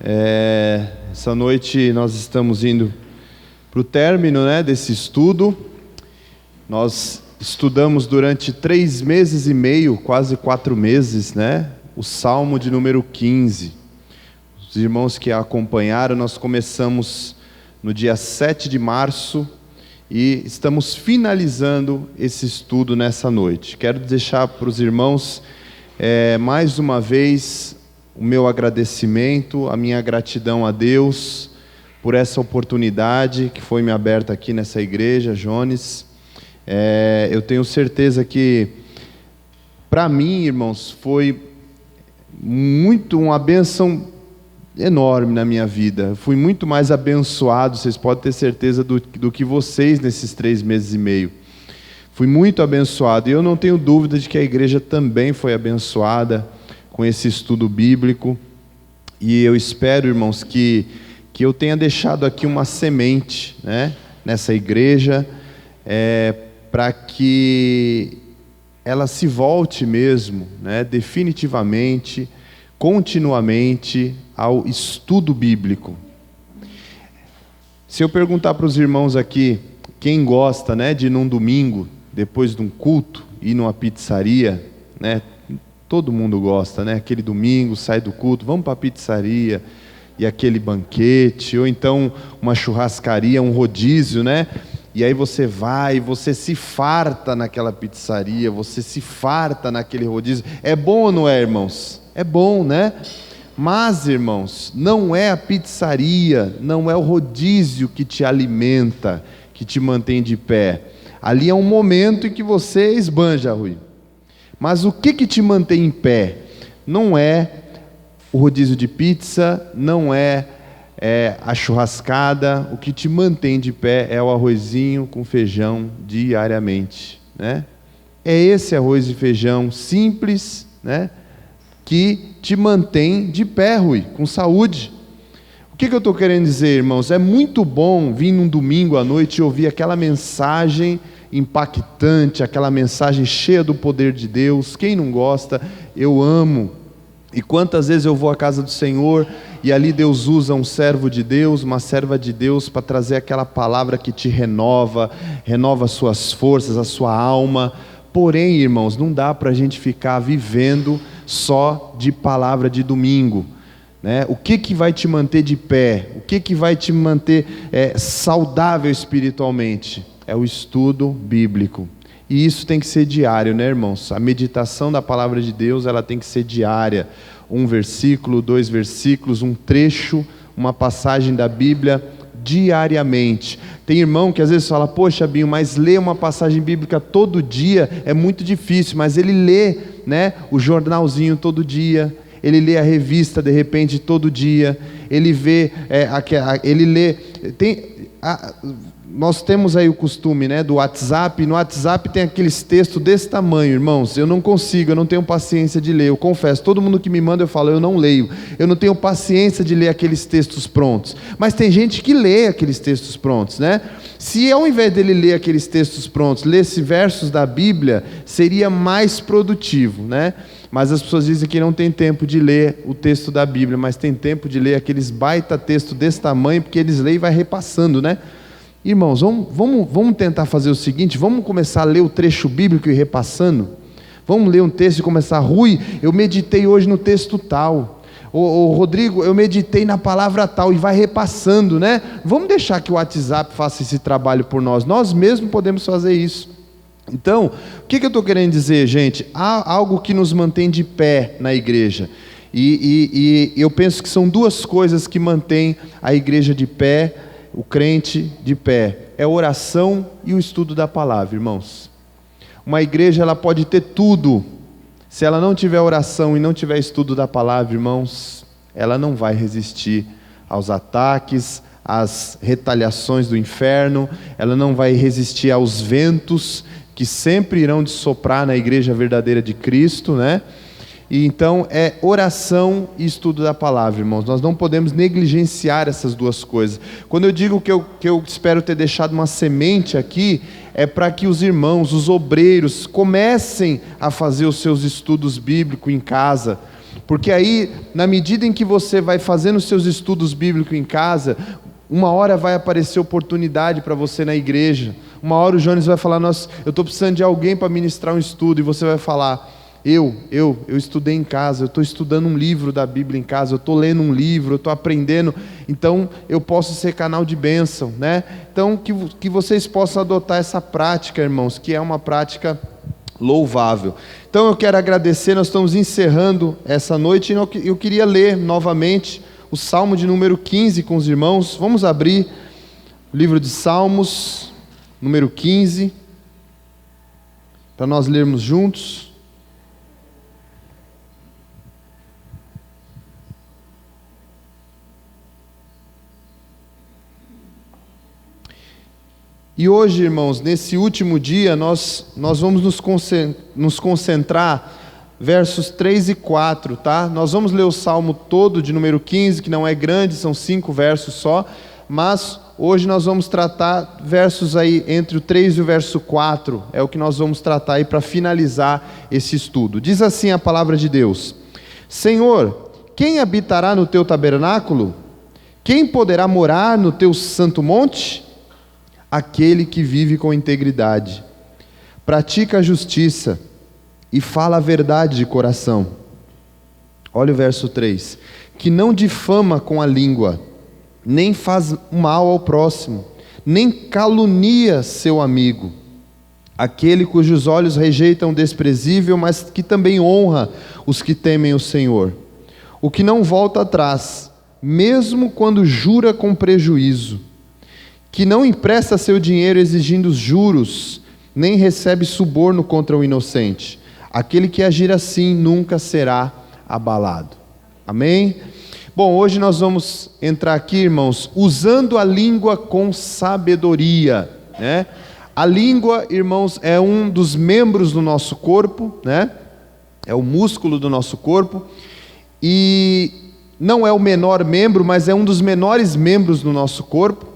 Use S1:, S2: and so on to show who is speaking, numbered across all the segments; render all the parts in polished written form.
S1: Essa noite nós estamos indo para o término, desse estudo. Nós estudamos durante 3 meses e meio, quase 4 meses, o Salmo de número 15. Os irmãos que acompanharam, nós começamos no dia 7 de março e estamos finalizando esse estudo nessa noite. Quero deixar para os irmãos, mais uma vez, o meu agradecimento, a minha gratidão a Deus por essa oportunidade que foi me aberta aqui nessa igreja, Jones. Eu tenho certeza que, para mim, irmãos, foi uma bênção enorme na minha vida. Fui muito mais abençoado, vocês podem ter certeza, do que vocês nesses 3 meses e meio. Fui muito abençoado, e eu não tenho dúvida de que a igreja também foi abençoada com esse estudo bíblico. E eu espero, irmãos, que eu tenha deixado aqui uma semente, nessa igreja, para que ela se volte mesmo, definitivamente, continuamente, ao estudo bíblico. Se eu perguntar para os irmãos aqui, quem gosta, de num domingo, depois de um culto, ir numa pizzaria, todo mundo gosta, aquele domingo, sai do culto, vamos para a pizzaria, e aquele banquete, ou então uma churrascaria, um rodízio, e aí você vai, você se farta naquela pizzaria, você se farta naquele rodízio. É bom ou não é, irmãos? É bom, Mas, irmãos, não é a pizzaria, não é o rodízio que te alimenta, que te mantém de pé. Ali é um momento em que você esbanja, Rui. Mas o que te mantém em pé? Não é o rodízio de pizza, não é a churrascada. O que te mantém de pé é o arrozinho com feijão diariamente, É esse arroz e feijão simples, que te mantém de pé, Rui, com saúde. O que eu estou querendo dizer, irmãos? É muito bom vir num domingo à noite e ouvir aquela mensagem impactante, aquela mensagem cheia do poder de Deus. Quem não gosta? Eu amo. E quantas vezes eu vou à casa do Senhor e ali Deus usa um servo de Deus, uma serva de Deus, para trazer aquela palavra que te renova as suas forças, a sua alma. Porém, irmãos, não dá para a gente ficar vivendo só de palavra de domingo, O que vai te manter de pé? O que vai te manter saudável espiritualmente? É o estudo bíblico. E isso tem que ser diário, irmãos? A meditação da palavra de Deus, ela tem que ser diária. 1 versículo, 2 versículos, um trecho, uma passagem da Bíblia, diariamente. Tem irmão que às vezes fala, poxa, Binho, mas ler uma passagem bíblica todo dia é muito difícil. Mas ele lê, o jornalzinho todo dia, ele lê a revista de repente todo dia, ele vê, ele lê... Nós temos aí o costume, do WhatsApp. No WhatsApp tem aqueles textos desse tamanho, irmãos. Eu não consigo, eu não tenho paciência de ler. Eu confesso, todo mundo que me manda eu falo, eu não leio. Eu não tenho paciência de ler aqueles textos prontos. Mas tem gente que lê aqueles textos prontos, Se ao invés dele ler aqueles textos prontos, lesse versos da Bíblia, seria mais produtivo, Mas as pessoas dizem que não tem tempo de ler o texto da Bíblia, mas tem tempo de ler aqueles baita textos desse tamanho, porque eles leem e vai repassando, Irmãos, vamos tentar fazer o seguinte, vamos começar a ler o trecho bíblico e ir repassando. Vamos ler um texto e começar. Rui, eu meditei hoje no texto tal. Rodrigo, eu meditei na palavra tal, e vai repassando, Vamos deixar que o WhatsApp faça esse trabalho por nós. Nós mesmos podemos fazer isso. Então, o que eu estou querendo dizer, gente? Há algo que nos mantém de pé na igreja. E eu penso que são 2 coisas que mantêm a igreja de pé, o crente de pé. É a oração e o estudo da palavra, irmãos. Uma igreja, ela pode ter tudo. Se ela não tiver oração e não tiver estudo da palavra, irmãos, ela não vai resistir aos ataques, às retaliações do inferno. Ela não vai resistir aos ventos que sempre irão soprar na igreja verdadeira de Cristo, E então é oração e estudo da palavra, irmãos. Nós não podemos negligenciar essas 2 coisas. Quando eu digo que eu espero ter deixado uma semente aqui, é para que os irmãos, os obreiros, comecem a fazer os seus estudos bíblicos em casa. porque aí, na medida em que você vai fazendo os seus estudos bíblicos em casa, uma hora vai aparecer oportunidade para você na igreja, uma hora o Jones vai falar, nossa, eu estou precisando de alguém para ministrar um estudo, e você vai falar, eu estudei em casa, eu estou estudando um livro da Bíblia em casa, eu estou lendo um livro, eu estou aprendendo, então eu posso ser canal de bênção, né? Então que vocês possam adotar essa prática, irmãos, que é uma prática louvável. Então eu quero agradecer, nós estamos encerrando essa noite, e eu queria ler novamente o Salmo de número 15 com os irmãos. Vamos abrir o livro de Salmos, número 15, para nós lermos juntos. E hoje, irmãos, nesse último dia, nós vamos nos concentrar versos 3 e 4, tá? Nós vamos ler o Salmo todo de número 15, que não é grande, são 5 versos só, mas hoje nós vamos tratar versos aí entre o 3 e o verso 4, é o que nós vamos tratar aí para finalizar esse estudo. Diz assim a palavra de Deus: Senhor, quem habitará no teu tabernáculo? Quem poderá morar no teu santo monte? Aquele que vive com integridade, pratica a justiça e fala a verdade de coração. Olha o verso 3: que não difama com a língua, nem faz mal ao próximo, nem calunia seu amigo. Aquele cujos olhos rejeitam o desprezível, mas que também honra os que temem o Senhor. O que não volta atrás, mesmo quando jura com prejuízo. Que não empresta seu dinheiro exigindo os juros, nem recebe suborno contra o inocente. Aquele que agir assim nunca será abalado. Amém? Bom, hoje nós vamos entrar aqui, irmãos, usando a língua com sabedoria, né? A língua, irmãos, é um dos membros do nosso corpo, né? É o músculo do nosso corpo, e não é o menor membro, mas é um dos menores membros do nosso corpo,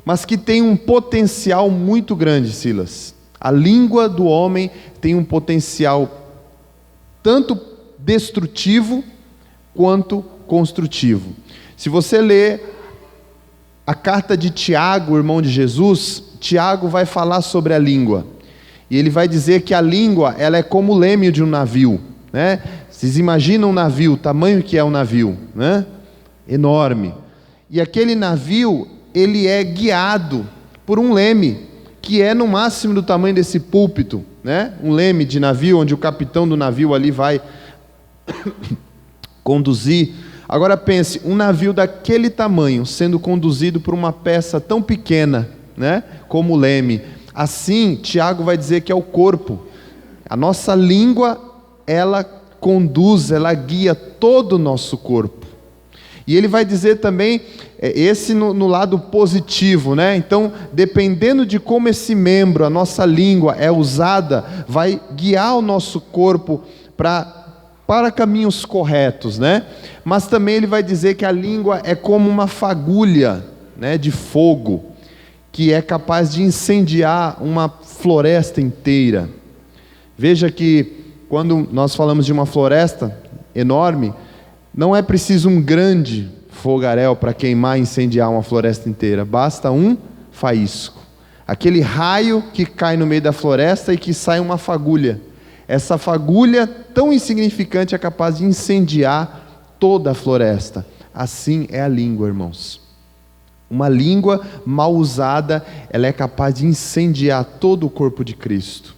S1: mas que tem um potencial muito grande, Silas. A língua do homem tem um potencial tanto destrutivo quanto construtivo. Se você ler a carta de Tiago, irmão de Jesus, Tiago vai falar sobre a língua, e ele vai dizer que a língua, ela é como o leme de um navio, né? Vocês imaginam um navio, o tamanho que é um navio, né? Enorme. E aquele navio, ele é guiado por um leme, que é no máximo do tamanho desse púlpito, né? Um leme de navio, onde o capitão do navio ali vai conduzir. Agora pense, um navio daquele tamanho, sendo conduzido por uma peça tão pequena, né? Como o leme. Assim, Tiago vai dizer que é o corpo. A nossa língua, ela conduz, ela guia todo o nosso corpo. E ele vai dizer também, esse no lado positivo, né? Então, dependendo de como esse membro, a nossa língua é usada, vai guiar o nosso corpo para caminhos corretos, né? Mas também ele vai dizer que a língua é como uma fagulha, né, de fogo, que é capaz de incendiar uma floresta inteira. Veja que quando nós falamos de uma floresta enorme, não é preciso um grande fogaréu para queimar e incendiar uma floresta inteira, basta um faísco, aquele raio que cai no meio da floresta e que sai uma fagulha. Essa fagulha tão insignificante é capaz de incendiar toda a floresta. Assim é a língua, irmãos. Uma língua mal usada, ela é capaz de incendiar todo o corpo de Cristo.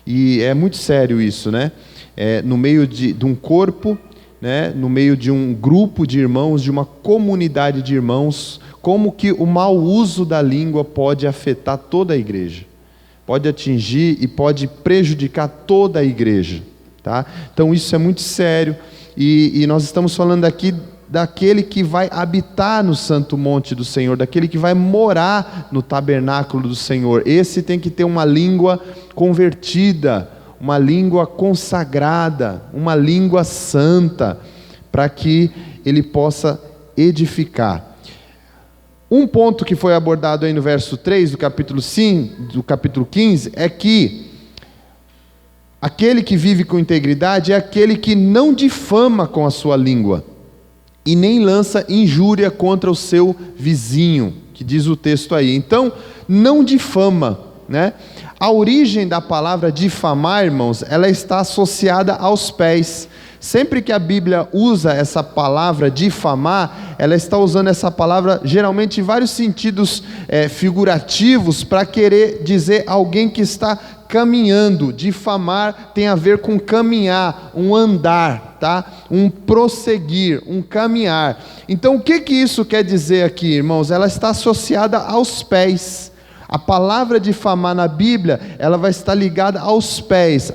S1: E é muito sério isso, né? No meio de um corpo, né, no meio de um grupo de irmãos, de uma comunidade de irmãos, como que o mau uso da língua pode afetar toda a igreja, pode atingir e pode prejudicar toda a igreja, tá? Então isso é muito sério, e nós estamos falando aqui daquele que vai habitar no santo monte do Senhor, daquele que vai morar no tabernáculo do Senhor. Esse tem que ter uma língua convertida, uma língua consagrada, uma língua santa, para que ele possa edificar. Um ponto que foi abordado aí no verso 3 do capítulo 15 é que Aquele que vive com integridade é aquele que não difama com a sua língua e nem lança injúria contra o seu vizinho, que diz o texto aí. Então, não difama, né? A origem da palavra difamar, irmãos, ela está associada aos pés. Sempre que a Bíblia usa essa palavra difamar, ela está usando essa palavra geralmente em vários sentidos figurativos, para querer dizer alguém que está caminhando. Difamar tem a ver com caminhar, um andar, tá? Um prosseguir, um caminhar. Então o que isso quer dizer aqui, irmãos? Ela está associada aos pés. A palavra difamar na Bíblia, ela vai estar ligada aos pés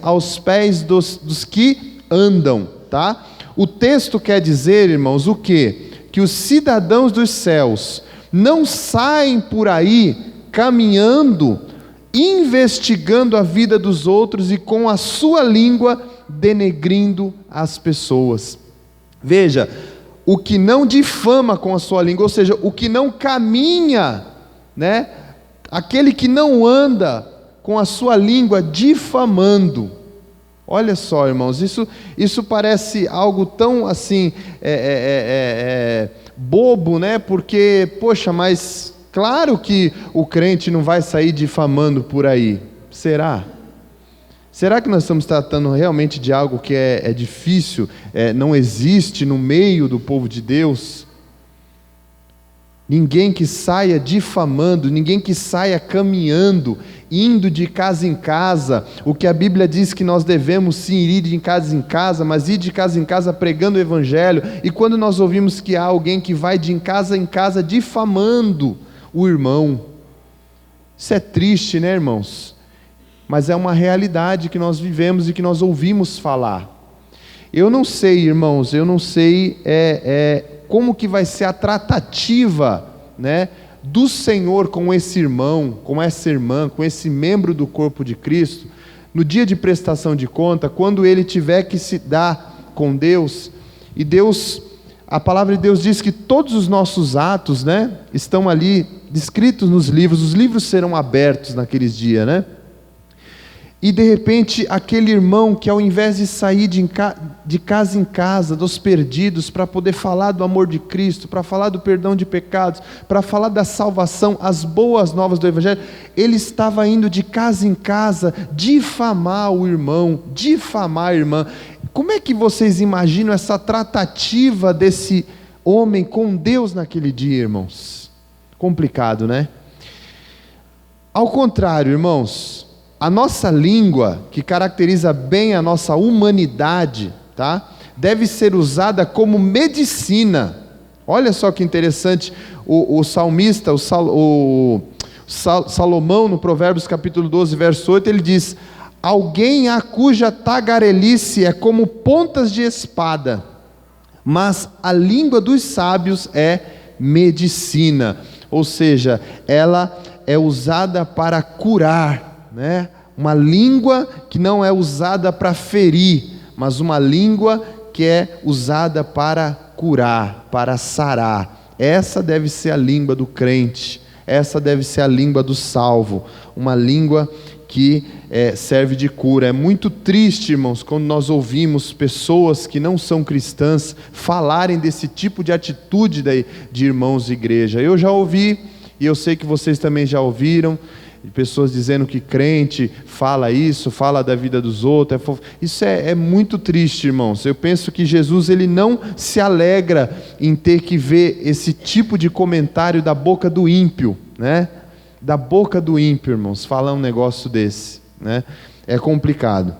S1: dos que andam, tá? O texto quer dizer, irmãos, o quê? Que os cidadãos dos céus não saem por aí caminhando, investigando a vida dos outros e com a sua língua denegrindo as pessoas. Veja, o que não difama com a sua língua, ou seja, o que não caminha, né? Aquele que não anda com a sua língua difamando. Olha só, irmãos, isso parece algo tão assim, bobo, né? Porque, poxa, mas claro que o crente não vai sair difamando por aí. Será? Será que nós estamos tratando realmente de algo que é difícil, não existe no meio do povo de Deus? Ninguém que saia difamando, ninguém que saia caminhando, indo de casa em casa. O que a Bíblia diz que nós devemos sim ir de casa em casa, mas ir de casa em casa pregando o Evangelho. E quando nós ouvimos que há alguém que vai de casa em casa difamando o irmão, isso é triste, né, irmãos? Mas é uma realidade que nós vivemos e que nós ouvimos falar. Eu não sei, irmãos, como que vai ser a tratativa, né, do Senhor com esse irmão, com essa irmã, com esse membro do corpo de Cristo, no dia de prestação de conta, quando ele tiver que se dar com Deus. E Deus, a palavra de Deus diz que todos os nossos atos, né, estão ali descritos nos livros. Os livros serão abertos naqueles dias, né? E de repente aquele irmão que, ao invés de sair de casa em casa, dos perdidos, para poder falar do amor de Cristo, para falar do perdão de pecados, para falar da salvação, as boas novas do Evangelho, ele estava indo de casa em casa difamar o irmão, difamar a irmã. Como é que vocês imaginam essa tratativa desse homem com Deus naquele dia, irmãos? Complicado, né? Ao contrário, irmãos, a nossa língua, que caracteriza bem a nossa humanidade, tá? Deve ser usada como medicina. Olha só que interessante, o salmista, Salomão, no Provérbios capítulo 12, verso 8, ele diz: alguém a cuja tagarelice é como pontas de espada, mas a língua dos sábios é medicina. Ou seja, ela é usada para curar, né? Uma língua que não é usada para ferir, mas uma língua que é usada para curar, para sarar. Essa deve ser a língua do crente, essa deve ser a língua do salvo, uma língua que serve de cura. É muito triste, irmãos, quando nós ouvimos pessoas que não são cristãs falarem desse tipo de atitude de irmãos de igreja. Eu já ouvi, e eu sei que vocês também já ouviram, de pessoas dizendo que crente fala isso, fala da vida dos outros. Isso é muito triste, irmãos. Eu penso que Jesus, ele não se alegra em ter que ver esse tipo de comentário da boca do ímpio, né? Da boca do ímpio, irmãos, falar um negócio desse, né? É complicado.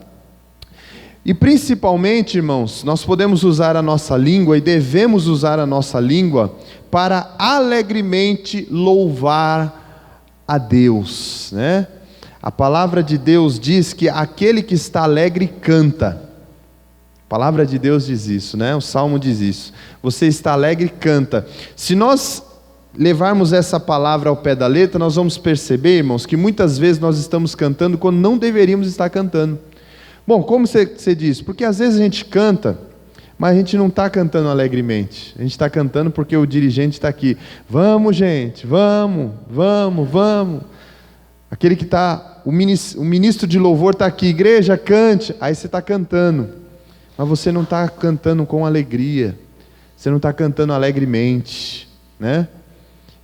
S1: E principalmente, irmãos, nós podemos usar a nossa língua e devemos usar a nossa língua para alegremente louvar a Deus, né? A palavra de Deus diz que aquele que está alegre canta. A palavra de Deus diz isso, né? O Salmo diz isso. Você está alegre, canta. Se nós levarmos essa palavra ao pé da letra, nós vamos perceber, irmãos, que muitas vezes nós estamos cantando quando não deveríamos estar cantando. Bom, como você diz? Porque às vezes a gente canta, mas a gente não está cantando alegremente. A gente está cantando porque o dirigente está aqui. Vamos, gente, vamos. Aquele que está o ministro de louvor está aqui, igreja, cante. Aí você está cantando, mas você não está cantando com alegria, você não está cantando alegremente, né?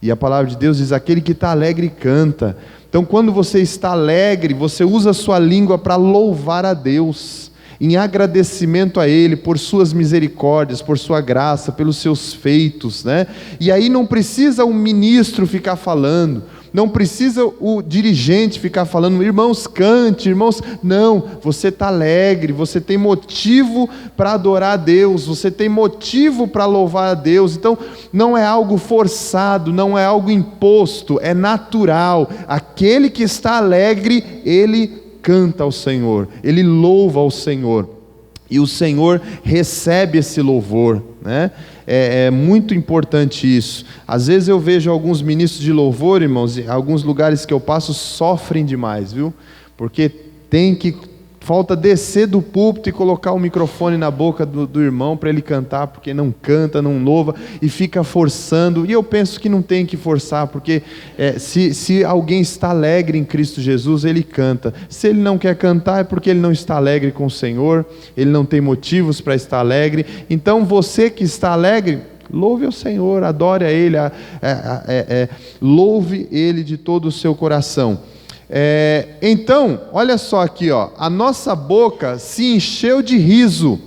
S1: E a palavra de Deus diz, aquele que está alegre canta. Então quando você está alegre, você usa a sua língua para louvar a Deus, em agradecimento a Ele, por suas misericórdias, por sua graça, pelos seus feitos, né? E aí não precisa o ministro ficar falando, não precisa o dirigente ficar falando, irmãos, cante, irmãos, não, você está alegre, você tem motivo para adorar a Deus, você tem motivo para louvar a Deus. Então não é algo forçado, não é algo imposto, é natural. Aquele que está alegre, ele canta ao Senhor, ele louva ao Senhor, e o Senhor recebe esse louvor, né? É muito importante isso. Às vezes eu vejo alguns ministros de louvor, irmãos, em alguns lugares que eu passo, sofrem demais, viu? Porque falta descer do púlpito e colocar o microfone na boca do irmão para ele cantar, porque não canta, não louva, e fica forçando. E eu penso que não tem que forçar, porque se alguém está alegre em Cristo Jesus, ele canta. Se ele não quer cantar, é porque ele não está alegre com o Senhor, ele não tem motivos para estar alegre. Então você que está alegre, louve ao Senhor, adore a Ele, louve Ele de todo o seu coração. Então, olha só aqui, ó, a nossa boca se encheu de riso,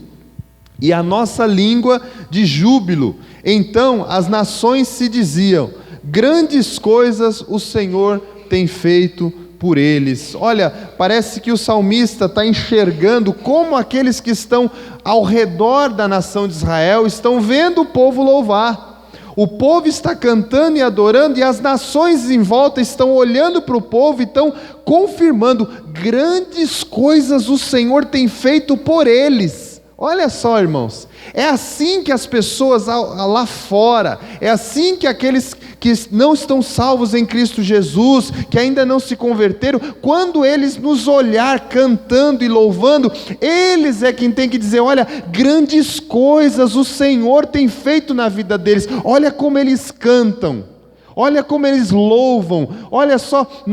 S1: e a nossa língua de júbilo. Então as nações se diziam, grandes coisas o Senhor tem feito por eles. Olha, parece que o salmista está enxergando como aqueles que estão ao redor da nação de Israel estão vendo o povo louvar. O povo está cantando e adorando, e as nações em volta estão olhando para o povo e estão confirmando, grandes coisas o Senhor tem feito por eles. Olha só, irmãos, é assim que as pessoas lá fora, é assim que aqueles que não estão salvos em Cristo Jesus, que ainda não se converteram, quando eles nos olhar cantando e louvando, eles é quem tem que dizer, olha, grandes coisas o Senhor tem feito na vida deles. Olha como eles cantam, olha como eles louvam. Olha só,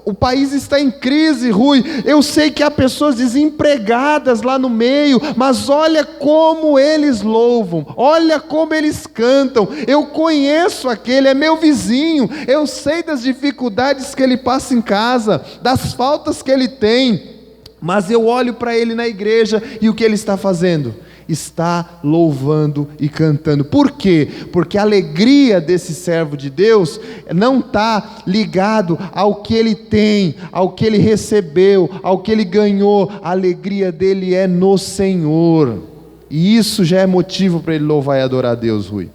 S1: o país está em crise, Rui, eu sei que há pessoas desempregadas lá no meio, mas olha como eles louvam, olha como eles cantam. Eu conheço aquele, é meu vizinho, eu sei das dificuldades que ele passa em casa, das faltas que ele tem, mas eu olho para ele na igreja, e o que ele está fazendo? Está louvando e cantando. Por quê? Porque a alegria desse servo de Deus não está ligado ao que ele tem, ao que ele recebeu, ao que ele ganhou. A alegria dele é no Senhor, e isso já é motivo para ele louvar e adorar a Deus, Rui.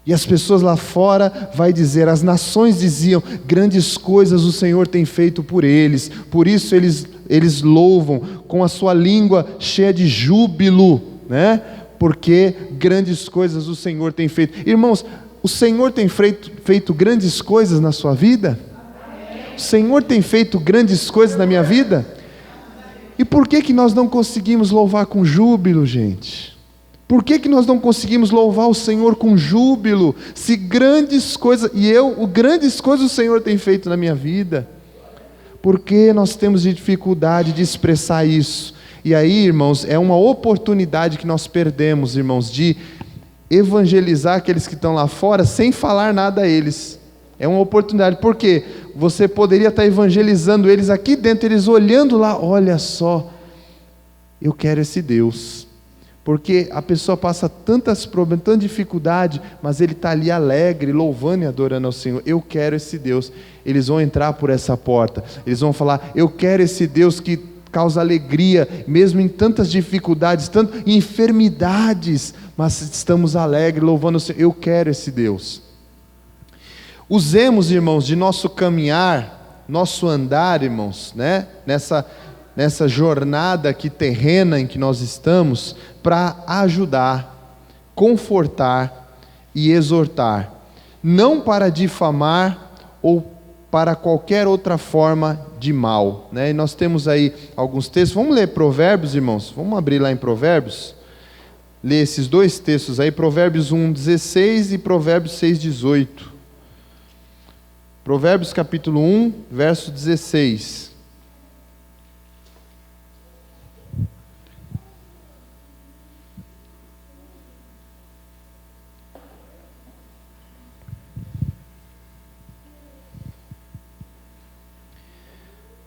S1: E as pessoas lá fora vai dizer, as nações diziam, grandes coisas o Senhor tem feito por eles, por isso eles louvam com a sua língua cheia de júbilo, né? Porque grandes coisas o Senhor tem feito. Irmãos, o Senhor tem feito grandes coisas na sua vida? O Senhor tem feito grandes coisas na minha vida? E por que nós não conseguimos louvar com júbilo, gente? Por que nós não conseguimos louvar o Senhor com júbilo, se grandes coisas, grandes coisas o Senhor tem feito na minha vida? Porque nós temos dificuldade de expressar isso. E aí, irmãos, é uma oportunidade que nós perdemos, irmãos, de evangelizar aqueles que estão lá fora sem falar nada a eles. É uma oportunidade, porque você poderia estar evangelizando eles aqui dentro, eles olhando lá, olha só, eu quero esse Deus. Porque a pessoa passa tantos problemas, tanta dificuldade, mas ele está ali alegre, louvando e adorando ao Senhor. Eu quero esse Deus. Eles vão entrar por essa porta, eles vão falar, eu quero esse Deus que causa alegria, mesmo em tantas dificuldades, tantas enfermidades, mas estamos alegres, louvando o Senhor. Eu quero esse Deus. Usemos, irmãos, de nosso caminhar, nosso andar, irmãos, né? Nessa jornada aqui terrena em que nós estamos, para ajudar, confortar e exortar, não para difamar ou para qualquer outra forma de mal, né? E nós temos aí alguns textos. Vamos ler Provérbios, irmãos? Vamos abrir lá em Provérbios, ler esses dois textos aí, Provérbios 1:16 e Provérbios 6:18. Provérbios capítulo 1, verso 16.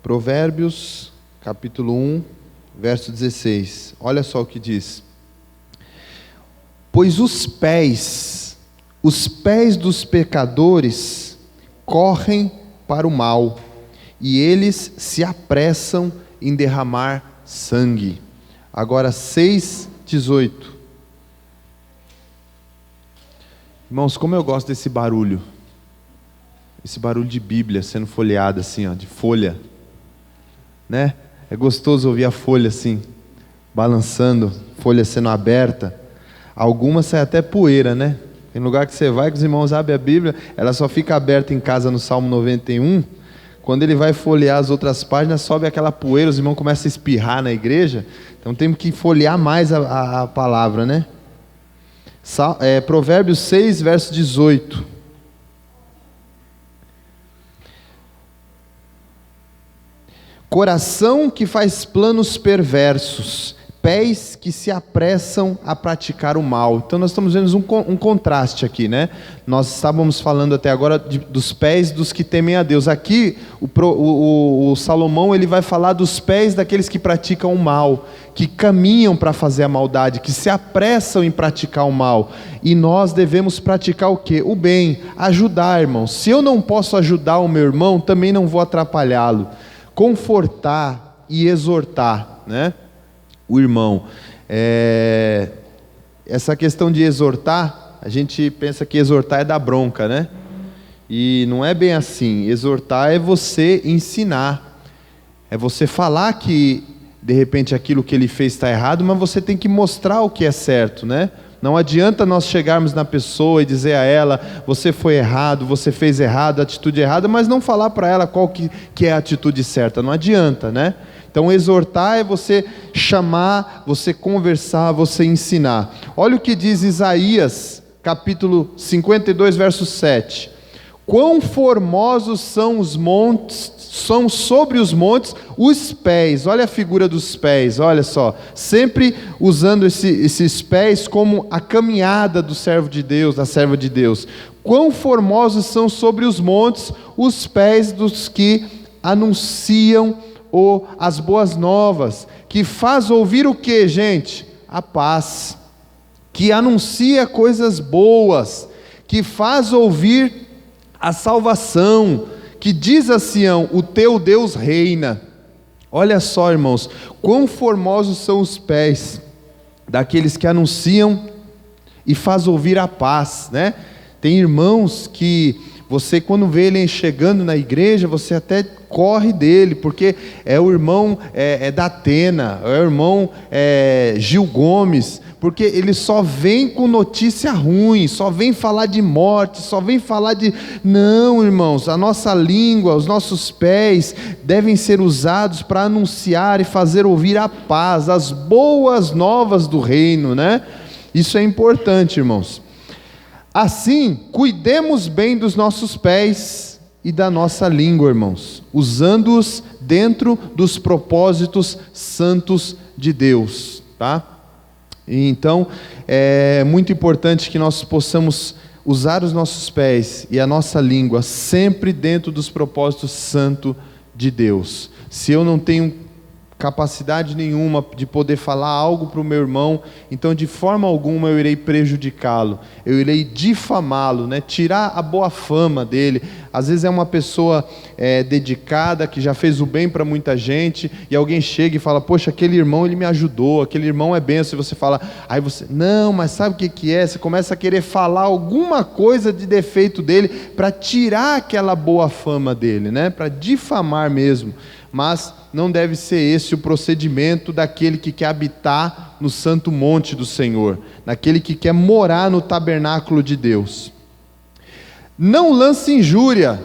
S1: Provérbios capítulo 1, verso 16. Olha só o que diz: pois os pés dos pecadores correm para o mal, e eles se apressam em derramar sangue. Agora 6:18. Irmãos, como eu gosto desse barulho. Esse barulho de Bíblia sendo folheada assim, ó, de folha, né? É gostoso ouvir a folha assim, balançando, folha sendo aberta. Algumas sai até poeira, né? Tem lugar que você vai, que os irmãos abrem a Bíblia, ela só fica aberta em casa no Salmo 91. Quando ele vai folhear as outras páginas, sobe aquela poeira, os irmãos começam a espirrar na igreja. Então temos que folhear mais a palavra, né? Provérbios 6, verso 18. Coração que faz planos perversos, pés que se apressam a praticar o mal. Então nós estamos vendo um contraste aqui, né? Nós estávamos falando até agora dos pés dos que temem a Deus. Aqui o Salomão ele vai falar dos pés daqueles que praticam o mal, que caminham para fazer a maldade, que se apressam em praticar o mal. E nós devemos praticar o quê? O bem, ajudar, irmãos. Se eu não posso ajudar o meu irmão, também não vou atrapalhá-lo. Confortar e exortar, né? O irmão. Essa questão de exortar, a gente pensa que exortar é dar bronca, né? E não é bem assim. Exortar é você ensinar, é você falar que de repente aquilo que ele fez está errado, mas você tem que mostrar o que é certo, né? Não adianta nós chegarmos na pessoa e dizer a ela: você foi errado, você fez errado, atitude errada, mas não falar para ela qual que é a atitude certa. Não adianta, né? Então exortar é você chamar, você conversar, você ensinar. Olha o que diz Isaías, capítulo 52, verso 7. Quão formosos são os montes, são sobre os montes os pés. Olha a figura dos pés, olha só. Sempre usando esses pés como a caminhada do servo de Deus, da serva de Deus. Quão formosos são sobre os montes os pés dos que anunciam as boas novas, que faz ouvir o que, gente? A paz, que anuncia coisas boas, que faz ouvir a salvação, que diz a Sião: o teu Deus reina. Olha só, irmãos, quão formosos são os pés daqueles que anunciam e faz ouvir a paz, né? Tem irmãos que você, quando vê ele chegando na igreja, você até corre dele, porque é o irmão da Atena, é o irmão Gil Gomes, porque ele só vem com notícia ruim, só vem falar de morte, só vem falar de... Não, irmãos, a nossa língua, os nossos pés devem ser usados para anunciar e fazer ouvir a paz, as boas novas do reino, né? Isso é importante, irmãos. Assim, cuidemos bem dos nossos pés e da nossa língua, irmãos, usando-os dentro dos propósitos santos de Deus, tá? E então, é muito importante que nós possamos usar os nossos pés e a nossa língua sempre dentro dos propósitos santos de Deus. Se eu não tenho capacidade nenhuma de poder falar algo para o meu irmão, então de forma alguma eu irei prejudicá-lo, eu irei difamá-lo, né? Tirar a boa fama dele. Às vezes é uma pessoa dedicada, que já fez o bem para muita gente, e alguém chega e fala: poxa, aquele irmão ele me ajudou, aquele irmão é benção, e você fala, aí você, não, mas sabe o que é? Você começa a querer falar alguma coisa de defeito dele, para tirar aquela boa fama dele, né? Para difamar mesmo. Mas não deve ser esse o procedimento daquele que quer habitar no santo monte do Senhor, daquele que quer morar no tabernáculo de Deus. Não lance injúria,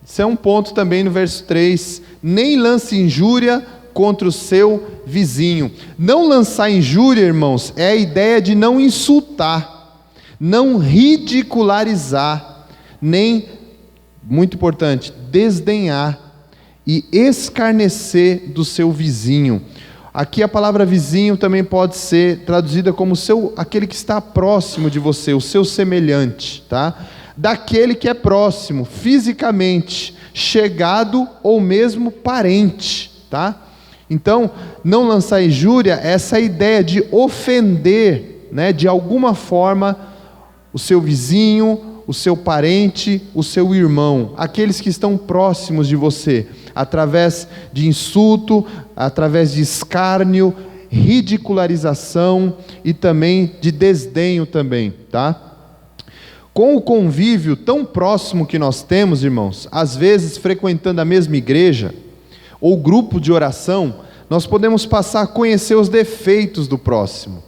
S1: isso é um ponto também no verso 3, nem lance injúria contra o seu vizinho. Não lançar injúria, irmãos, é a ideia de não insultar, não ridicularizar, nem muito importante, desdenhar e escarnecer do seu vizinho. Aqui a palavra vizinho também pode ser traduzida como aquele que está próximo de você, o seu semelhante, tá? Daquele que é próximo, fisicamente, chegado ou mesmo parente, tá? Então, não lançar injúria é essa ideia de ofender, né, de alguma forma, o seu vizinho, o seu parente, o seu irmão, aqueles que estão próximos de você, através de insulto, através de escárnio, ridicularização e também de desdenho também, tá? Com o convívio tão próximo que nós temos, irmãos, às vezes frequentando a mesma igreja ou grupo de oração, nós podemos passar a conhecer os defeitos do próximo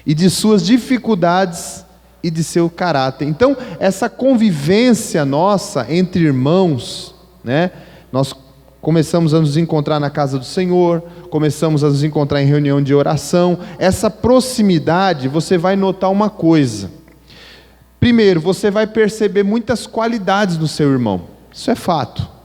S1: e de suas dificuldades e de seu caráter. Então, essa convivência nossa entre irmãos, né? Nós começamos a nos encontrar na casa do Senhor, começamos a nos encontrar em reunião de oração. Essa proximidade, você vai notar uma coisa. Primeiro, você vai perceber muitas qualidades no seu irmão. Isso é fato.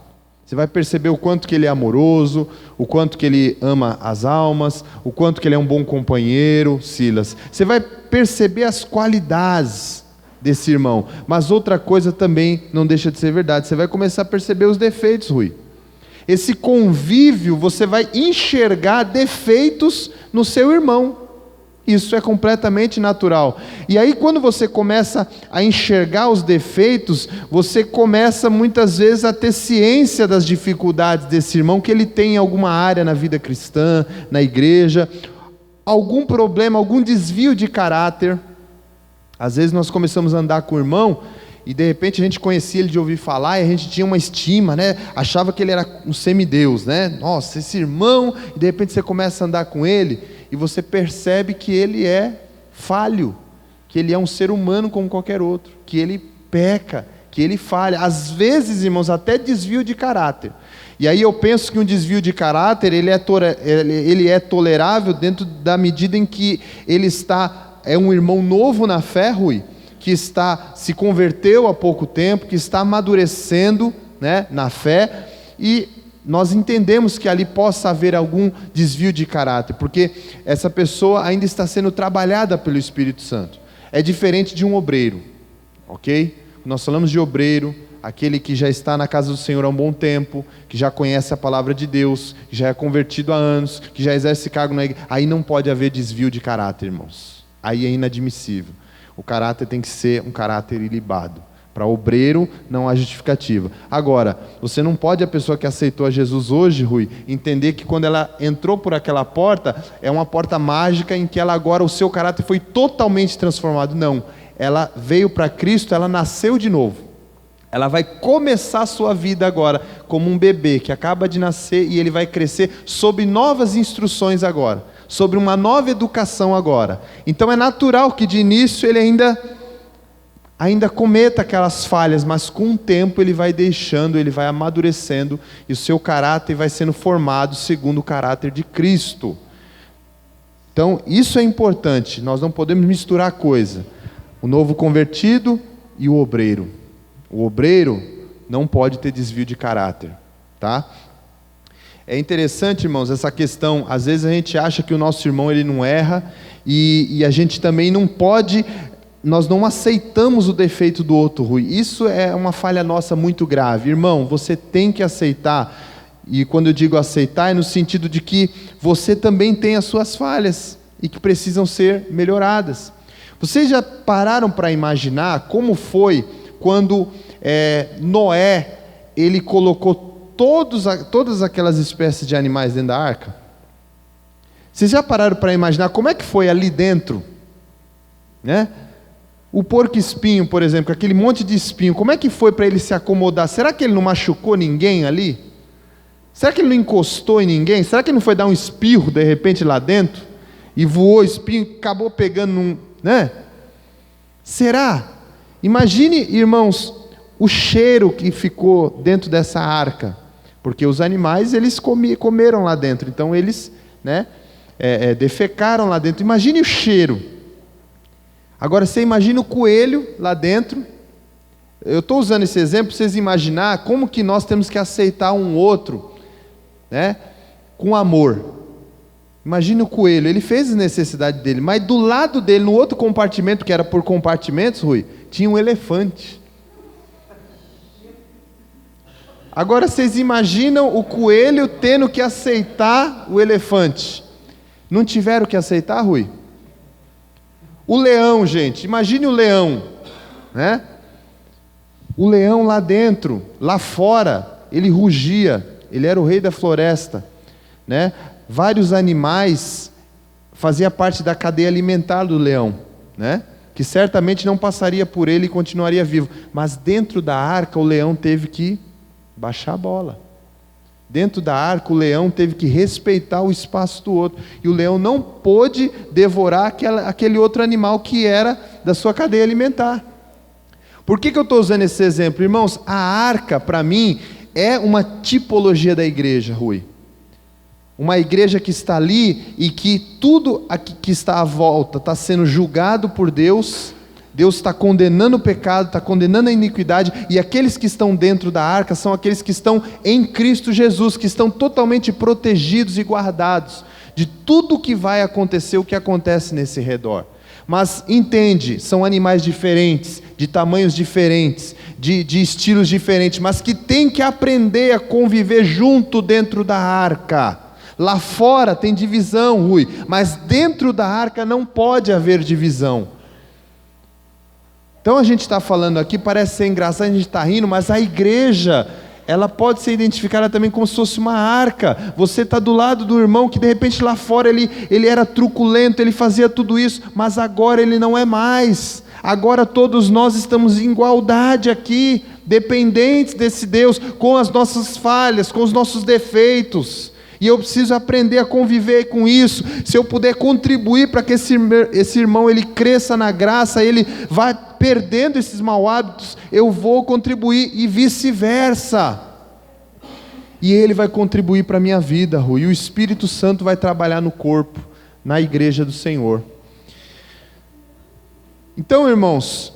S1: Você vai perceber o quanto que ele é amoroso, o quanto que ele ama as almas, o quanto que ele é um bom companheiro, Silas. Você vai perceber as qualidades desse irmão. Mas outra coisa também não deixa de ser verdade. Você vai começar a perceber os defeitos, Rui. Esse convívio, você vai enxergar defeitos no seu irmão. Isso é completamente natural. E aí, quando você começa a enxergar os defeitos, você começa muitas vezes a ter ciência das dificuldades desse irmão, que ele tem em alguma área na vida cristã, na igreja, algum problema, algum desvio de caráter. Às vezes nós começamos a andar com o irmão e de repente a gente conhecia ele de ouvir falar e a gente tinha uma estima, né? Achava que ele era um semideus, né? Nossa, esse irmão, e de repente você começa a andar com ele e você percebe que ele é falho, que ele é um ser humano como qualquer outro, que ele peca, que ele falha, às vezes, irmãos, até desvio de caráter. E aí eu penso que um desvio de caráter, ele é tolerável dentro da medida em que ele é um irmão novo na fé, Rui, que se converteu há pouco tempo, que está amadurecendo, né, na fé, e nós entendemos que ali possa haver algum desvio de caráter, porque essa pessoa ainda está sendo trabalhada pelo Espírito Santo. É diferente de um obreiro, ok? Nós falamos de obreiro, aquele que já está na casa do Senhor há um bom tempo, que já conhece a palavra de Deus, que já é convertido há anos, que já exerce cargo na igreja. Aí não pode haver desvio de caráter, irmãos. Aí é inadmissível. O caráter tem que ser um caráter ilibado. Para obreiro não há justificativa. Agora, você não pode, a pessoa que aceitou a Jesus hoje, Rui, entender que quando ela entrou por aquela porta, é uma porta mágica em que ela agora, o seu caráter foi totalmente transformado. Não, ela veio para Cristo, ela nasceu de novo. Ela vai começar a sua vida agora, como um bebê que acaba de nascer e ele vai crescer sob novas instruções agora, sobre uma nova educação agora. Então é natural que de início ele ainda cometa aquelas falhas, mas com o tempo ele vai deixando, ele vai amadurecendo e o seu caráter vai sendo formado segundo o caráter de Cristo. Então isso é importante, nós não podemos misturar coisa. O novo convertido e o obreiro. O obreiro não pode ter desvio de caráter, tá? É interessante, irmãos, essa questão, às vezes a gente acha que o nosso irmão ele não erra e a gente também não pode, nós não aceitamos o defeito do outro, Rui. Isso é uma falha nossa muito grave. Irmão, você tem que aceitar, e quando eu digo aceitar é no sentido de que você também tem as suas falhas e que precisam ser melhoradas. Vocês já pararam para imaginar como foi quando Noé, ele colocou todas aquelas espécies de animais dentro da arca? Vocês já pararam para imaginar como é que foi ali dentro, né? O porco-espinho, por exemplo, aquele monte de espinho, como é que foi para ele se acomodar? Será que ele não machucou ninguém ali? Será que ele não encostou em ninguém? Será que ele não foi dar um espirro de repente lá dentro? E voou o espinho, acabou pegando né? Será? Imagine, irmãos, o cheiro que ficou dentro dessa arca, porque os animais eles comeram lá dentro, então eles, né, defecaram lá dentro. Imagine o cheiro. Agora você imagina o coelho lá dentro, Eu estou usando esse exemplo para vocês imaginar como que nós temos que aceitar um outro, né, com amor. Imagine o coelho, ele fez a necessidade dele, mas do lado dele, no outro compartimento, que era por compartimentos, Rui, tinha um elefante. Agora vocês imaginam o coelho tendo que aceitar o elefante. Não tiveram que aceitar, Rui? O leão, gente, imagine o leão, né? O leão lá dentro, lá fora, ele rugia, ele era o rei da floresta, né? Vários animais faziam parte da cadeia alimentar do leão, né? Que certamente não passaria por ele e continuaria vivo. Mas dentro da arca o leão teve que baixar a bola. Dentro da arca o leão teve que respeitar o espaço do outro. E o leão não pôde devorar aquele outro animal que era da sua cadeia alimentar. Por que eu estou usando esse exemplo? Irmãos, a arca para mim é uma tipologia da igreja, Rui. Uma igreja que está ali e que tudo que está à volta está sendo julgado por Deus. Deus está condenando o pecado, está condenando a iniquidade, e aqueles que estão dentro da arca são aqueles que estão em Cristo Jesus, que estão totalmente protegidos e guardados de tudo que vai acontecer, o que acontece nesse redor. Mas entende, são animais diferentes, de tamanhos diferentes, de estilos diferentes, mas que tem que aprender a conviver junto dentro da arca. Lá fora tem divisão, Rui, mas dentro da arca não pode haver divisão. Então a gente está falando aqui, parece ser engraçado, a gente está rindo, mas a igreja, ela pode ser identificada também como se fosse uma arca. Você está do lado do irmão que de repente lá fora ele era truculento, ele fazia tudo isso, mas agora ele não é mais. Agora todos nós estamos em igualdade aqui, dependentes desse Deus, com as nossas falhas, com os nossos defeitos. E eu preciso aprender a conviver com isso. Se eu puder contribuir para que esse irmão ele cresça na graça, ele vá perdendo esses maus hábitos, eu vou contribuir, e vice-versa. E ele vai contribuir para a minha vida, Rui. E o Espírito Santo vai trabalhar no corpo, na igreja do Senhor. Então, irmãos,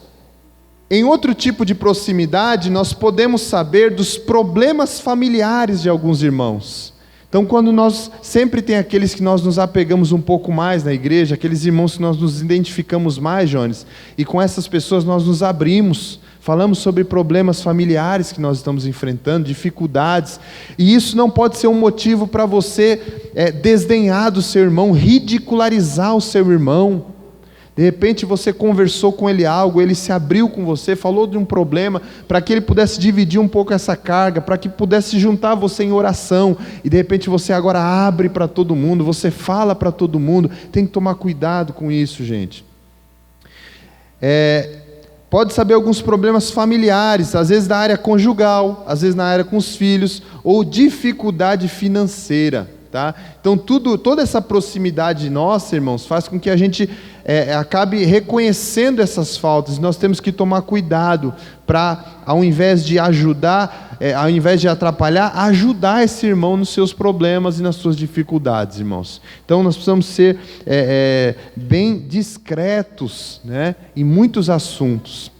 S1: em outro tipo de proximidade, nós podemos saber dos problemas familiares de alguns irmãos. Então, quando nós, sempre tem aqueles que nós nos apegamos um pouco mais na igreja, aqueles irmãos que nós nos identificamos mais, Jones, e com essas pessoas nós nos abrimos, falamos sobre problemas familiares que nós estamos enfrentando, dificuldades, e isso não pode ser um motivo para você desdenhar do seu irmão, ridicularizar o seu irmão. De repente você conversou com ele algo, ele se abriu com você, falou de um problema, para que ele pudesse dividir um pouco essa carga, para que pudesse juntar você em oração, e de repente você agora abre para todo mundo, você fala para todo mundo. Tem que tomar cuidado com isso, gente. Pode saber alguns problemas familiares, às vezes da área conjugal, às vezes na área com os filhos, ou dificuldade financeira. Tá? Então toda essa proximidade nossa, irmãos, faz com que a gente acabe reconhecendo essas faltas. Nós temos que tomar cuidado para, ao invés de ajudar, ao invés de atrapalhar, ajudar esse irmão nos seus problemas e nas suas dificuldades, irmãos. Então nós precisamos ser bem discretos, né, em muitos assuntos,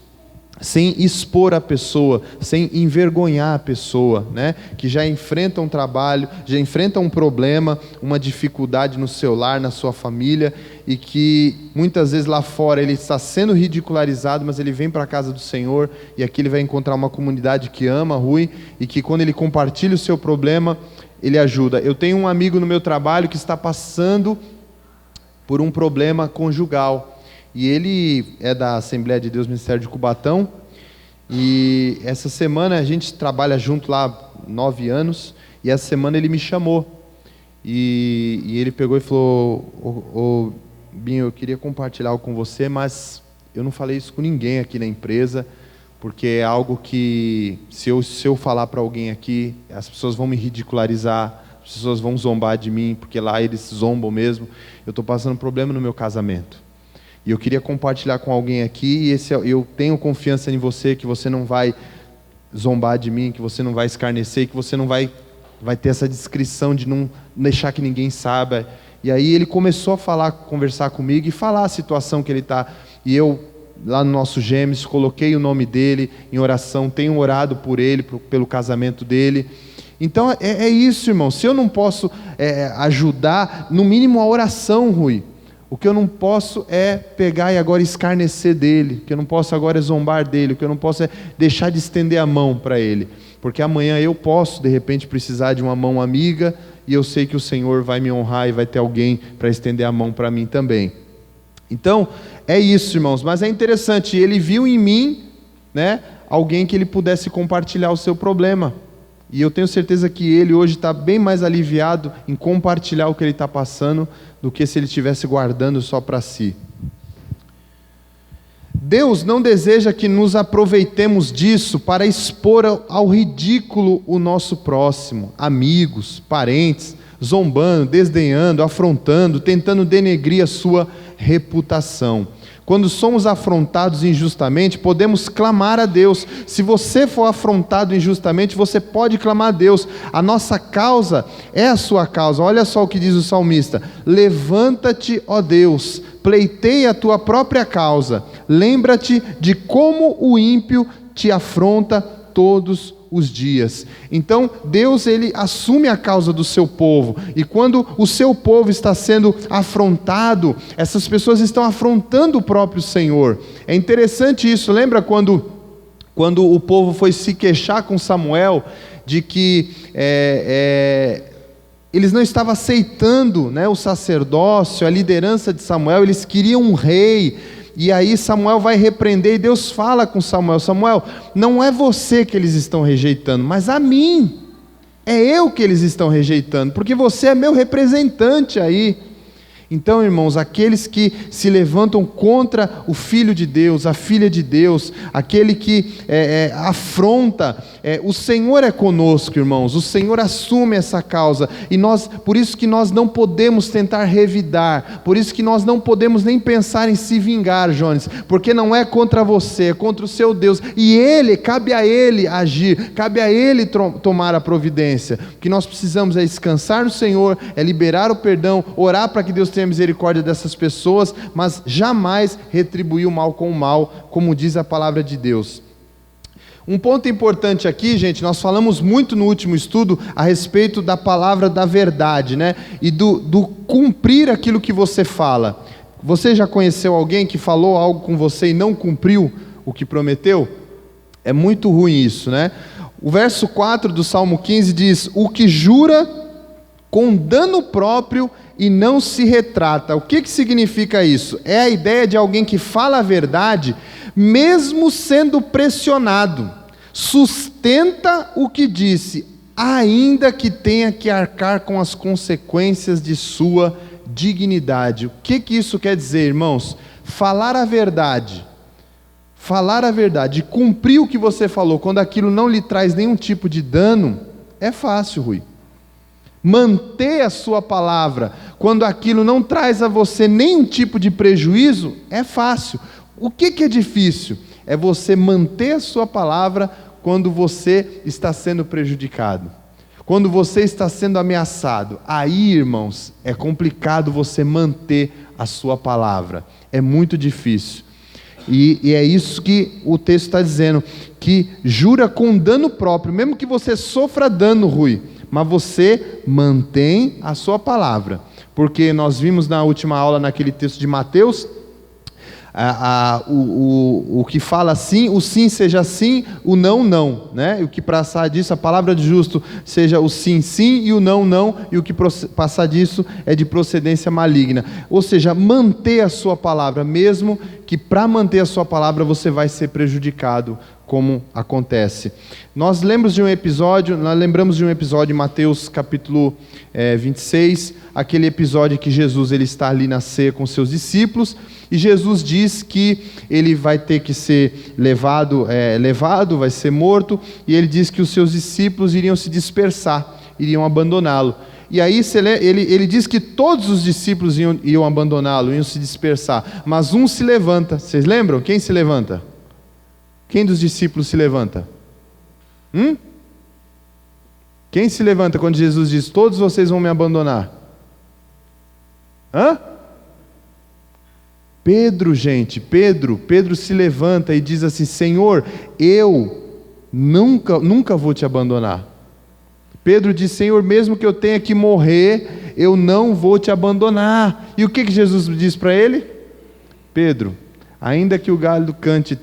S1: sem expor a pessoa, sem envergonhar a pessoa, né? Que já enfrenta um trabalho, já enfrenta um problema, uma dificuldade no seu lar, na sua família, e que muitas vezes lá fora ele está sendo ridicularizado, mas ele vem para a casa do Senhor, e aqui ele vai encontrar uma comunidade que ama, Rui, e que quando ele compartilha o seu problema, ele ajuda. Eu tenho um amigo no meu trabalho que está passando por um problema conjugal, e ele é da Assembleia de Deus Ministério de Cubatão, e essa semana a gente trabalha junto lá 9 anos, e essa semana ele me chamou, e ele pegou e falou: Binho, eu queria compartilhar algo com você, mas eu não falei isso com ninguém aqui na empresa, porque é algo que, se eu falar para alguém aqui, as pessoas vão me ridicularizar, as pessoas vão zombar de mim, porque lá eles zombam mesmo. Eu estou passando um problema no meu casamento. E eu queria compartilhar com alguém aqui, e eu tenho confiança em você, que você não vai zombar de mim, que você não vai escarnecer, que você não vai ter essa discrição de não deixar que ninguém saiba. E aí ele começou a conversar comigo e falar a situação que ele está. E eu lá no nosso Gêmeos, coloquei o nome dele em oração, tenho orado por ele, pelo casamento dele. Então é isso, irmão. Se eu não posso ajudar, no mínimo a oração, Rui. O que eu não posso é pegar e agora escarnecer dele, o que eu não posso agora é zombar dele, o que eu não posso é deixar de estender a mão para ele, porque amanhã eu posso de repente precisar de uma mão amiga, e eu sei que o Senhor vai me honrar e vai ter alguém para estender a mão para mim também. Então é isso, irmãos. Mas é interessante, ele viu em mim, né, alguém que ele pudesse compartilhar o seu problema, e eu tenho certeza que ele hoje está bem mais aliviado em compartilhar o que ele está passando do que se ele estivesse guardando só para si. Deus não deseja que nos aproveitemos disso para expor ao ridículo o nosso próximo, amigos, parentes, zombando, desdenhando, afrontando, tentando denegrir a sua reputação. Quando somos afrontados injustamente, podemos clamar a Deus. Se você for afrontado injustamente, você pode clamar a Deus. A nossa causa é a sua causa. Olha só o que diz o salmista: levanta-te, ó Deus, pleiteia a tua própria causa. Lembra-te de como o ímpio te afronta todos os dias. Então Deus, ele assume a causa do seu povo, e quando o seu povo está sendo afrontado, essas pessoas estão afrontando o próprio Senhor. É interessante isso. Lembra quando o povo foi se queixar com Samuel de que eles não estavam aceitando, né, o sacerdócio, a liderança de Samuel, eles queriam um rei. E aí Samuel vai repreender, e Deus fala com Samuel: Samuel, não é você que eles estão rejeitando, mas a mim, é eu que eles estão rejeitando, porque você é meu representante aí. Então, irmãos, aqueles que se levantam contra o Filho de Deus, a Filha de Deus, aquele que afronta, o Senhor é conosco, irmãos. O Senhor assume essa causa, e por isso que nós não podemos tentar revidar, por isso que nós não podemos nem pensar em se vingar, Jones, porque não é contra você, é contra o seu Deus, e cabe a Ele agir, cabe a Ele tomar a providência. O que nós precisamos é descansar no Senhor, é liberar o perdão, orar para que Deus tenha misericórdia dessas pessoas, mas jamais retribuir o mal com o mal, como diz a palavra de Deus. Um ponto importante aqui, gente, nós falamos muito no último estudo a respeito da palavra da verdade, né? E do cumprir aquilo que você fala. Você já conheceu alguém que falou algo com você e não cumpriu o que prometeu? É muito ruim isso, né? O verso 4 do Salmo 15 diz: o que jura com dano próprio e não se retrata. O que significa isso? É a ideia de alguém que fala a verdade, mesmo sendo pressionado, sustenta o que disse, ainda que tenha que arcar com as consequências de sua dignidade. O que isso quer dizer, irmãos? Falar a verdade, cumprir o que você falou, quando aquilo não lhe traz nenhum tipo de dano, é fácil, Rui. Manter a sua palavra, quando aquilo não traz a você nenhum tipo de prejuízo, é fácil. O que é difícil? É você manter a sua palavra quando você está sendo prejudicado, quando você está sendo ameaçado. Aí, irmãos, é complicado você manter a sua palavra, é muito difícil. E é isso que o texto está dizendo, que jura com dano próprio, mesmo que você sofra dano, Rui, mas você mantém a sua palavra, porque nós vimos na última aula, naquele texto de Mateus, o que fala sim, o sim seja sim, o não, não, né? E o que passar disso, a palavra de justo seja o sim, sim, e o não, não, e o que passar disso é de procedência maligna. Ou seja, manter a sua palavra, mesmo que para manter a sua palavra você vai ser prejudicado, como acontece. Nós lembramos de um episódio em Mateus capítulo 26, aquele episódio que Jesus ele está ali na ceia com seus discípulos, e Jesus diz que ele vai ter que ser levado, vai ser morto, e ele diz que os seus discípulos iriam se dispersar, iriam abandoná-lo. E aí ele diz que todos os discípulos iam abandoná-lo, iam se dispersar, mas um se levanta. Vocês lembram? Quem se levanta? Quem dos discípulos se levanta? Quem se levanta quando Jesus diz: todos vocês vão me abandonar? Pedro, gente, Pedro se levanta e diz assim: Senhor, eu nunca vou te abandonar. Pedro diz: Senhor, mesmo que eu tenha que morrer, eu não vou te abandonar. E o que Jesus diz para ele? Pedro, ainda que o galo cante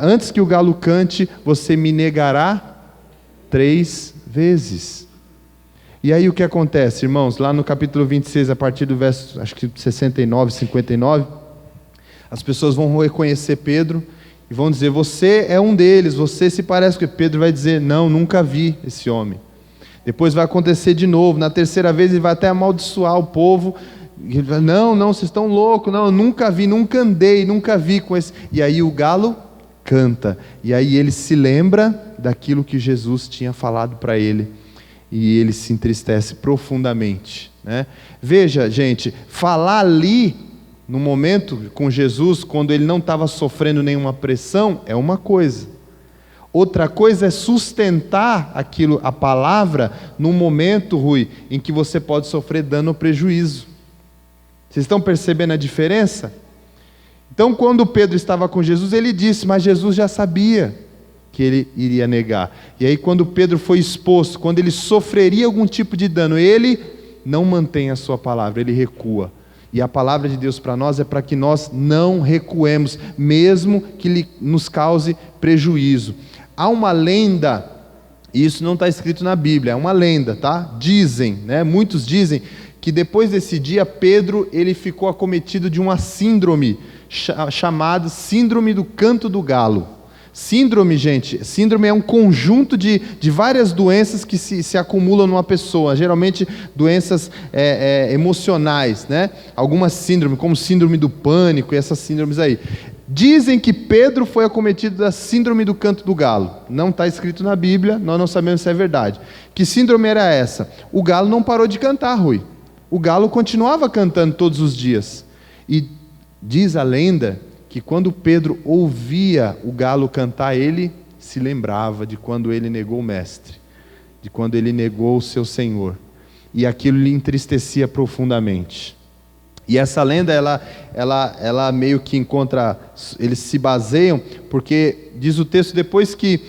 S1: antes que o galo cante, você me negará 3 vezes. E aí o que acontece, irmãos? Lá no capítulo 26, a partir do verso, acho que 69, 59, as pessoas vão reconhecer Pedro e vão dizer: você é um deles, você se parece com... Pedro vai dizer: não, nunca vi esse homem. Depois vai acontecer de novo, na terceira vez ele vai até amaldiçoar o povo. Ele vai: não, vocês estão loucos, não, eu nunca vi, nunca andei, nunca vi com esse... E aí o galo canta, e aí ele se lembra daquilo que Jesus tinha falado para ele. E ele se entristece profundamente, né? Veja, gente, falar ali, no momento com Jesus, quando ele não estava sofrendo nenhuma pressão, é uma coisa. Outra coisa é sustentar aquilo, a palavra, num momento, Rui, em que você pode sofrer dano ou prejuízo. Vocês estão percebendo a diferença? Então, quando Pedro estava com Jesus, ele disse, mas Jesus já sabia que ele iria negar. E aí quando Pedro foi exposto, quando ele sofreria algum tipo de dano, ele não mantém a sua palavra, ele recua. E a palavra de Deus para nós é para que nós não recuemos, mesmo que nos cause prejuízo. Há uma lenda, e isso não está escrito na Bíblia, é uma lenda, tá? Dizem, né? Muitos dizem que depois desse dia, Pedro ele ficou acometido de uma síndrome, chamada síndrome do canto do galo. Síndrome, gente, síndrome é um conjunto de várias doenças que se acumulam numa pessoa, geralmente doenças emocionais, né? Algumas síndromes, como síndrome do pânico e essas síndromes aí. Dizem que Pedro foi acometido da síndrome do canto do galo. Não está escrito na Bíblia, nós não sabemos se é verdade. Que síndrome era essa? O galo não parou de cantar, Rui. O galo continuava cantando todos os dias. E diz a lenda que quando Pedro ouvia o galo cantar, ele se lembrava de quando ele negou o mestre, de quando ele negou o seu Senhor, e aquilo lhe entristecia profundamente. E essa lenda, ela meio que encontra, eles se baseiam, porque diz o texto, depois que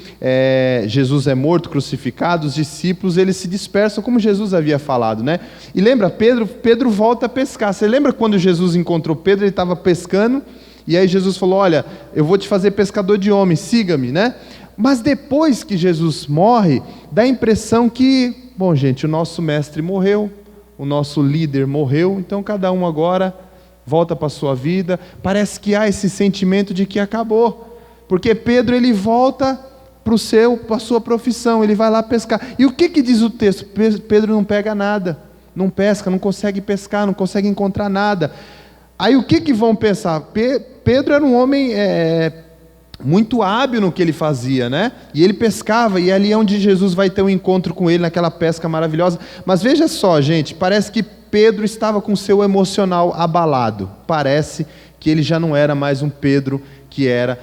S1: Jesus é morto, crucificado, os discípulos, eles se dispersam, como Jesus havia falado, né? E lembra, Pedro volta a pescar. Você lembra quando Jesus encontrou Pedro, ele estava pescando, e aí Jesus falou, olha, eu vou te fazer pescador de homens, siga-me, né? Mas depois que Jesus morre, dá a impressão que, bom gente, o nosso mestre morreu, o nosso líder morreu, então cada um agora volta para a sua vida. Parece que há esse sentimento de que acabou, porque Pedro ele volta para a sua profissão, ele vai lá pescar. E o que diz o texto? Pedro não pega nada, não pesca, não consegue pescar, não consegue encontrar nada. Aí o que vão pensar? Pedro era um homem muito hábil no que ele fazia, né? E ele pescava, e ali é onde Jesus vai ter um encontro com ele, naquela pesca maravilhosa. Mas veja só, gente, parece que Pedro estava com seu emocional abalado. Parece que ele já não era mais um Pedro que era,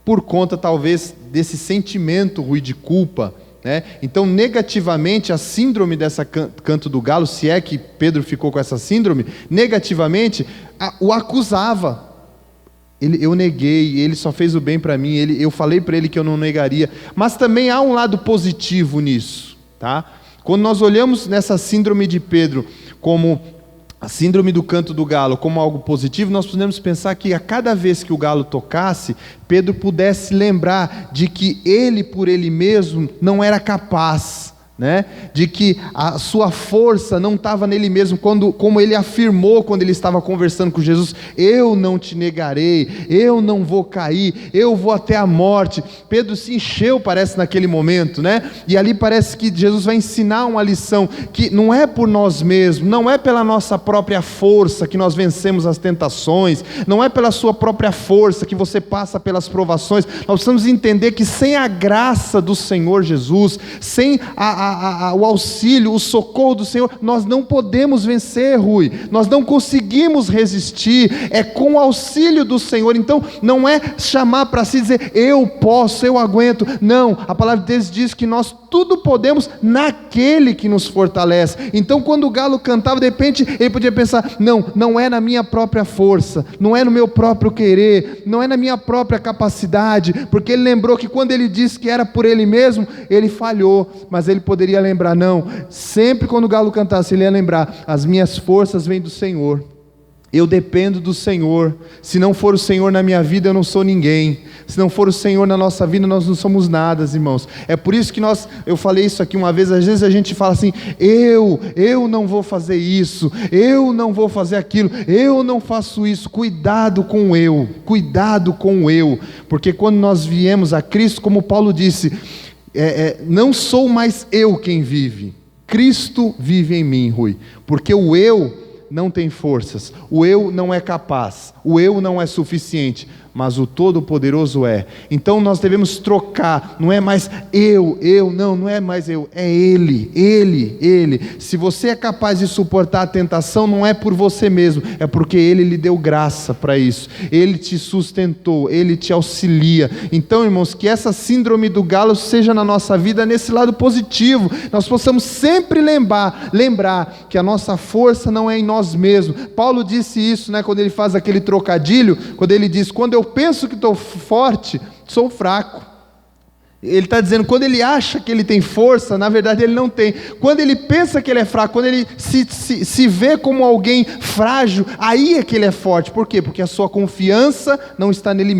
S1: por conta talvez desse sentimento, Rui, de culpa, né? Então, negativamente, a síndrome dessa canto do galo, se é que Pedro ficou com essa síndrome, negativamente, o acusava. Eu neguei, ele só fez o bem para mim, eu falei para ele que eu não negaria. Mas também há um lado positivo nisso, tá? Quando nós olhamos nessa síndrome de Pedro como a síndrome do canto do galo como algo positivo, nós podemos pensar que a cada vez que o galo tocasse, Pedro pudesse lembrar de que ele por ele mesmo não era capaz, né? De que a sua força não estava nele mesmo, como ele afirmou quando ele estava conversando com Jesus, eu não te negarei, eu não vou cair, eu vou até a morte. Pedro se encheu, parece, naquele momento, né? E ali parece que Jesus vai ensinar uma lição, que não é por nós mesmos, não é pela nossa própria força que nós vencemos as tentações, não é pela sua própria força que você passa pelas provações. Nós precisamos entender que sem a graça do Senhor Jesus, sem a o auxílio, o socorro do Senhor, nós não podemos vencer, Rui. Nós não conseguimos resistir. É com o auxílio do Senhor. Então, não é chamar para si dizer, eu posso, eu aguento. Não, a palavra de Deus diz que nós tudo podemos naquele que nos fortalece. Então, quando o galo cantava, de repente, ele podia pensar, não é na minha própria força, não é no meu próprio querer, não é na minha própria capacidade, porque ele lembrou que quando ele disse que era por ele mesmo, ele falhou, mas ele poderia lembrar, sempre quando o galo cantasse, ele ia lembrar, as minhas forças vêm do Senhor. Eu dependo do Senhor. Se não for o Senhor na minha vida, eu não sou ninguém. Se não for o Senhor na nossa vida, nós não somos nada, irmãos. É por isso que eu falei isso aqui uma vez, às vezes a gente fala assim, eu não vou fazer isso, eu não vou fazer aquilo, eu não faço isso. Cuidado com o eu, porque quando nós viemos a Cristo, como Paulo disse, não sou mais eu quem vive, Cristo vive em mim, Rui, porque o eu não tem forças, o eu não é capaz, o eu não é suficiente, mas o Todo-Poderoso é. Então nós devemos trocar, não é mais não é mais eu, é Ele. Se você é capaz de suportar a tentação, não é por você mesmo, é porque Ele lhe deu graça para isso, Ele te sustentou, Ele te auxilia. Então, irmãos, que essa síndrome do galo seja na nossa vida nesse lado positivo, nós possamos sempre lembrar que a nossa força não é em nós mesmos. Paulo disse isso, quando ele faz aquele trocadilho, quando ele diz, quando eu penso que estou forte, sou fraco. Ele está dizendo, quando ele acha que ele tem força, na verdade ele não tem. Quando ele pensa que ele é fraco, quando ele se vê como alguém frágil, aí é que ele é forte. Por quê? Porque a sua confiança não está nele